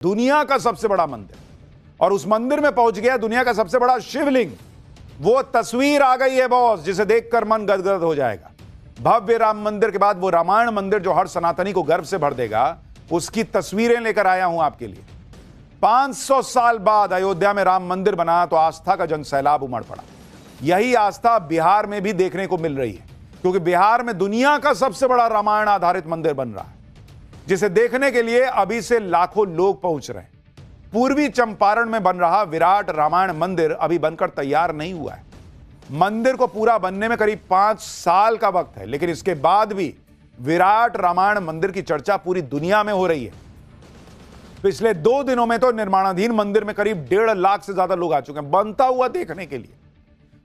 दुनिया का सबसे बड़ा मंदिर, और उस मंदिर में पहुंच गया दुनिया का सबसे बड़ा शिवलिंग। वो तस्वीर आ गई है बॉस, जिसे देखकर मन गदगद हो जाएगा। भव्य राम मंदिर के बाद वो रामायण मंदिर जो हर सनातनी को गर्व से भर देगा, उसकी तस्वीरें लेकर आया हूं आपके लिए। 500 साल बाद अयोध्या में राम मंदिर बना तो आस्था का जन सैलाब उमड़ पड़ा। यही आस्था बिहार में भी देखने को मिल रही है, क्योंकि बिहार में दुनिया का सबसे बड़ा रामायण आधारित मंदिर बन रहा है, जिसे देखने के लिए अभी से लाखों लोग पहुंच रहे हैं। पूर्वी चंपारण में बन रहा विराट रामायण मंदिर अभी बनकर तैयार नहीं हुआ है। मंदिर को पूरा बनने में करीब 5 साल का वक्त है, लेकिन इसके बाद भी विराट रामायण मंदिर की चर्चा पूरी दुनिया में हो रही है। पिछले 2 दिनों में तो निर्माणाधीन मंदिर में करीब 1.5 लाख से ज्यादा लोग आ चुके हैं बनता हुआ देखने के लिए।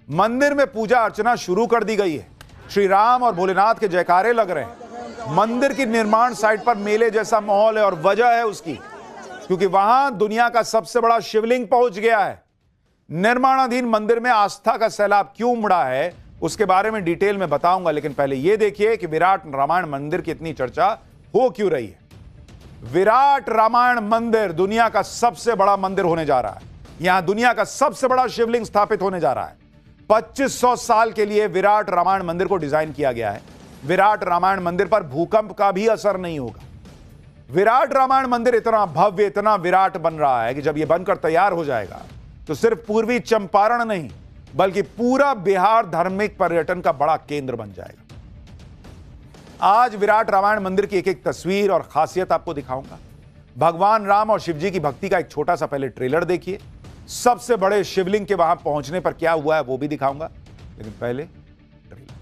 मंदिर में पूजा अर्चना शुरू कर दी गई है। श्री राम और भोलेनाथ के जयकारे लग रहे हैं। मंदिर की निर्माण साइट पर मेले जैसा माहौल है, और वजह है उसकी, क्योंकि वहां दुनिया का सबसे बड़ा शिवलिंग पहुंच गया है। निर्माणाधीन मंदिर में आस्था का सैलाब क्यों उमड़ा है, उसके बारे में डिटेल में बताऊंगा, लेकिन पहले यह देखिए कि विराट रामायण मंदिर की इतनी चर्चा हो क्यों रही है। विराट रामायण मंदिर दुनिया का सबसे बड़ा मंदिर होने जा रहा है। यहां दुनिया का सबसे बड़ा शिवलिंग स्थापित होने जा रहा है। 2500 साल के लिए विराट रामायण मंदिर को डिजाइन किया गया है। विराट रामायण मंदिर पर भूकंप का भी असर नहीं होगा। विराट रामायण मंदिर इतना भव्य, इतना विराट बन रहा है कि जब यह बनकर तैयार हो जाएगा तो सिर्फ पूर्वी चंपारण नहीं, बल्कि पूरा बिहार धार्मिक पर्यटन का बड़ा केंद्र बन जाएगा। आज विराट रामायण मंदिर की एक एक तस्वीर और खासियत आपको दिखाऊंगा। भगवान राम और शिव जी की भक्ति का एक छोटा सा पहले ट्रेलर देखिए। सबसे बड़े शिवलिंग के वहां पहुंचने पर क्या हुआ है वो भी दिखाऊंगा, लेकिन पहले ट्रेलर।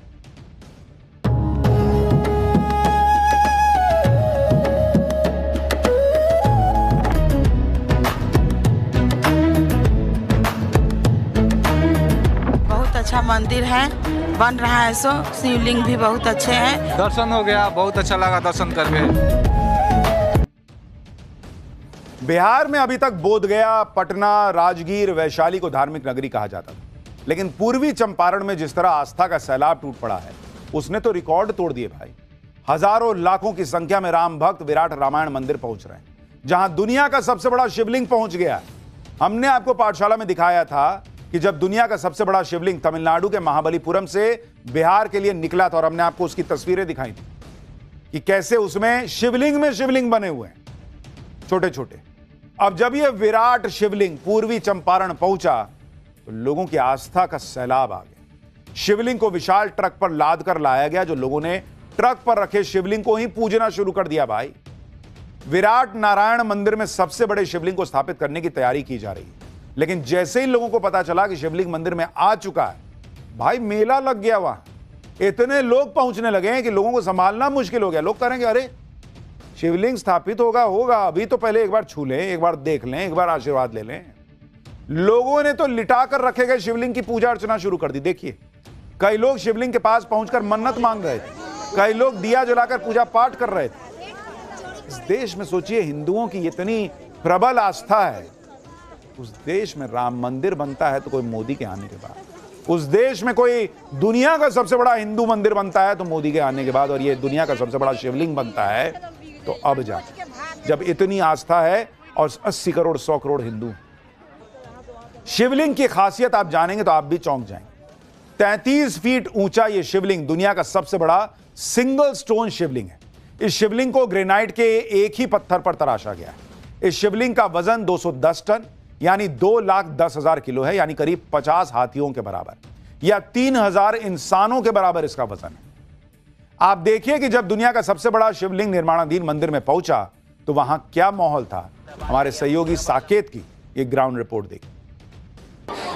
बहुत अच्छा मंदिर है, बन रहा है। सो शिवलिंग भी बहुत अच्छे हैं। दर्शन हो गया, बहुत अच्छा लगा दर्शन करके। बिहार में अभी तक बोधगया, पटना, राजगीर, वैशाली को धार्मिक नगरी कहा जाता था, लेकिन पूर्वी चंपारण में जिस तरह आस्था का सैलाब टूट पड़ा है, उसने तो रिकॉर्ड तोड़ दिए भाई। हजारों लाखों की संख्या में राम भक्त विराट रामायण मंदिर पहुंच रहे हैं, जहां दुनिया का सबसे बड़ा शिवलिंग पहुंच गया है। हमने आपको पाठशाला में दिखाया था कि जब दुनिया का सबसे बड़ा शिवलिंग तमिलनाडु के महाबलीपुरम से बिहार के लिए निकला था, और हमने आपको उसकी तस्वीरें दिखाई थी कि कैसे उसमें शिवलिंग बने हुए हैं, छोटे छोटे। अब जब यह विराट शिवलिंग पूर्वी चंपारण पहुंचा तो लोगों की आस्था का सैलाब आ गया। शिवलिंग को विशाल ट्रक पर लाद कर लाया गया, जो लोगों ने ट्रक पर रखे शिवलिंग को ही पूजना शुरू कर दिया भाई। विराट नारायण मंदिर में सबसे बड़े शिवलिंग को स्थापित करने की तैयारी की जा रही है, लेकिन जैसे ही लोगों को पता चला कि शिवलिंग मंदिर में आ चुका है, भाई मेला लग गया। वहां इतने लोग पहुंचने लगे हैं कि लोगों को संभालना मुश्किल हो गया। लोग कहेंगे अरे शिवलिंग स्थापित होगा, अभी तो पहले एक बार छू लें, एक बार देख लें, एक बार आशीर्वाद ले लें। लोगों ने तो लिटा कर रखे गए शिवलिंग की पूजा अर्चना शुरू कर दी। देखिए, कई लोग शिवलिंग के पास पहुंचकर मन्नत मांग रहे थे, कई लोग दिया जलाकर पूजा पाठ कर रहे थे। इस देश में सोचिए, हिंदुओं की इतनी प्रबल आस्था है, उस देश में राम मंदिर बनता है तो कोई मोदी के आने के बाद, उस देश में कोई दुनिया का सबसे बड़ा हिंदू मंदिर बनता है तो मोदी के आने के बाद, और ये दुनिया का सबसे बड़ा शिवलिंग बनता है तो अब जाके, जब इतनी आस्था है और 80 करोड़ 100 करोड़ हिंदू। शिवलिंग की खासियत आप जानेंगे तो आप भी चौंक जाएंगे। 33 फीट ऊंचा यह शिवलिंग दुनिया का सबसे बड़ा सिंगल स्टोन शिवलिंग है। इस शिवलिंग को ग्रेनाइट के एक ही पत्थर पर तराशा गया है। इस शिवलिंग का वजन 210 टन यानी 2,10,000 किलो है, यानी करीब 50 हाथियों के बराबर, या 3000 इंसानों के बराबर इसका वजन है। आप देखिए कि जब दुनिया का सबसे बड़ा शिवलिंग निर्माणाधीन मंदिर में पहुंचा तो वहां क्या माहौल था। हमारे सहयोगी साकेत की एक ग्राउंड रिपोर्ट देखिए।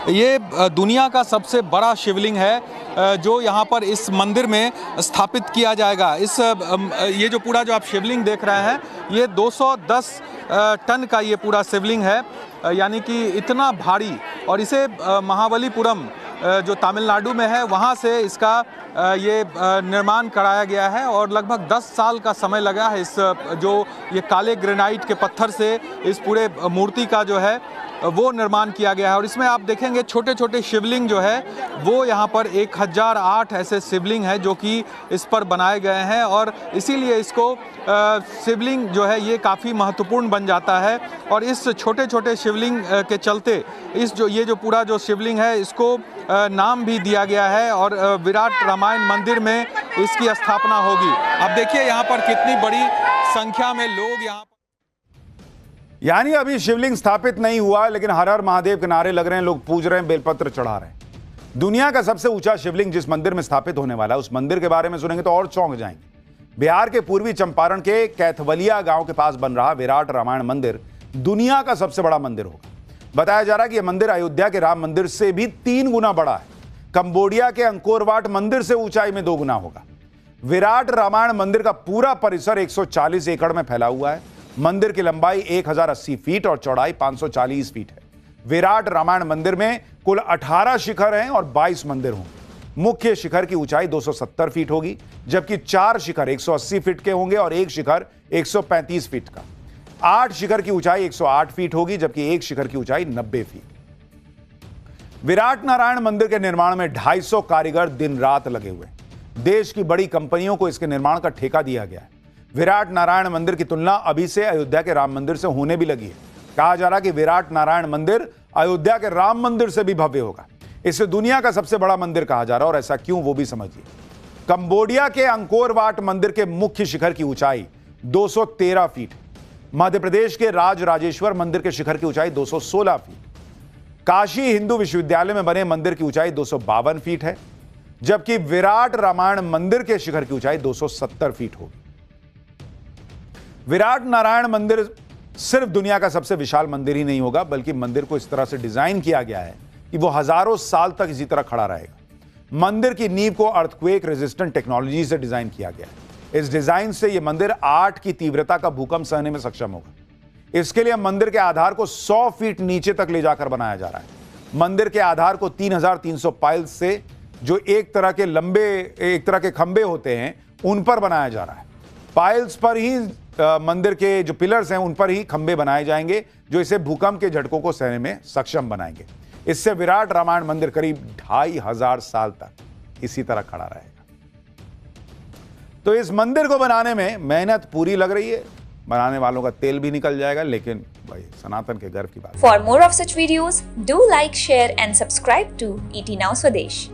ये दुनिया का सबसे बड़ा शिवलिंग है जो यहाँ पर इस मंदिर में स्थापित किया जाएगा। ये जो पूरा जो आप शिवलिंग देख रहे हैं, ये 210 टन का ये पूरा शिवलिंग है, यानी कि इतना भारी। और इसे महाबलीपुरम जो तमिलनाडु में है, वहाँ से इसका ये निर्माण कराया गया है और लगभग 10 साल का समय लगा है इस जो ये काले ग्रेनाइट के पत्थर से इस पूरे मूर्ति का जो है वो निर्माण किया गया है। और इसमें आप देखेंगे छोटे छोटे शिवलिंग जो है वो यहाँ पर 1008 ऐसे शिवलिंग हैं जो कि इस पर बनाए गए हैं और इसीलिए इसको शिवलिंग जो है ये काफ़ी महत्वपूर्ण बन जाता है। और इस छोटे छोटे शिवलिंग के चलते ये जो पूरा जो शिवलिंग है इसको नाम भी दिया गया है और विराट रामायण मंदिर में इसकी स्थापना होगी। अब देखिए यहाँ पर कितनी बड़ी संख्या में लोग यहाँ यानी अभी शिवलिंग स्थापित नहीं हुआ लेकिन हर हर महादेव के नारे लग रहे हैं, लोग पूज रहे हैं, बेलपत्र चढ़ा रहे हैं। दुनिया का सबसे ऊंचा शिवलिंग जिस मंदिर में स्थापित होने वाला है उस मंदिर के बारे में सुनेंगे तो और चौंक जाएंगे। बिहार के पूर्वी चंपारण के कैथवलिया गांव के पास बन रहा विराट रामायण मंदिर दुनिया का सबसे बड़ा मंदिर होगा। बताया जा रहा है कि यह मंदिर अयोध्या के राम मंदिर से भी 3 गुना बड़ा है। कंबोडिया के अंकोर वाट मंदिर से ऊंचाई में 2 गुना होगा। विराट रामायण मंदिर का पूरा परिसर 140 एकड़ में फैला हुआ है। मंदिर की लंबाई 1080 फीट और चौड़ाई 540 फीट है। विराट रामायण मंदिर में कुल 18 शिखर हैं और 22 मंदिर होंगे। मुख्य शिखर की ऊंचाई 270 फीट होगी, जबकि 4 शिखर 180 फीट के होंगे और 1 शिखर 135 फीट का। 8 शिखर की ऊंचाई 108 फीट होगी, जबकि 1 शिखर की ऊंचाई 90 फीट। विराट नारायण मंदिर के निर्माण में 250 कारीगर दिन रात लगे हुए हैं। देश की बड़ी कंपनियों को इसके निर्माण का ठेका दिया गया है। विराट नारायण मंदिर की तुलना अभी से अयोध्या के राम मंदिर से होने भी लगी है। कहा जा रहा है कि विराट नारायण मंदिर अयोध्या के राम मंदिर से भी भव्य होगा। इसे दुनिया का सबसे बड़ा मंदिर कहा जा रहा है और ऐसा क्यों वो भी समझिए। कंबोडिया के अंकोर वाट मंदिर के मुख्य शिखर की ऊंचाई 213 फीट है। मध्य प्रदेश के राजराजेश्वर मंदिर के शिखर की ऊंचाई 216 फीट। काशी हिंदू विश्वविद्यालय में बने मंदिर की ऊंचाई 252 फीट है, जबकि विराट रामायण मंदिर के शिखर की ऊंचाई 270 फीट होगी। विराट नारायण मंदिर सिर्फ दुनिया का सबसे विशाल मंदिर ही नहीं होगा, बल्कि मंदिर को इस तरह से डिजाइन किया गया है कि वो हजारों साल तक इसी तरह खड़ा रहेगा। मंदिर की नींव को अर्थक्वेक रेजिस्टेंट टेक्नोलॉजी से डिजाइन किया गया है। इस डिजाइन से यह मंदिर 8 की तीव्रता का भूकंप सहने में सक्षम होगा। इसके लिए मंदिर के आधार को 100 फीट नीचे तक ले जाकर बनाया जा रहा है। मंदिर के आधार को 3300 पाइल्स से, जो एक तरह के खंबे होते हैं, उन पर बनाया जा रहा है। पाइल्स पर ही मंदिर के जो पिलर्स हैं उन पर ही खंबे बनाए जाएंगे, जो इसे भूकंप के झटकों को सहने में सक्षम बनाएंगे। इससे विराट रामायण मंदिर करीब 2500 साल तक इसी तरह खड़ा रहेगा। तो इस मंदिर को बनाने में मेहनत पूरी लग रही है, बनाने वालों का तेल भी निकल जाएगा, लेकिन भाई सनातन के गर्व की बात। For more of such videos, do like, share and subscribe to ET Now Swadesh.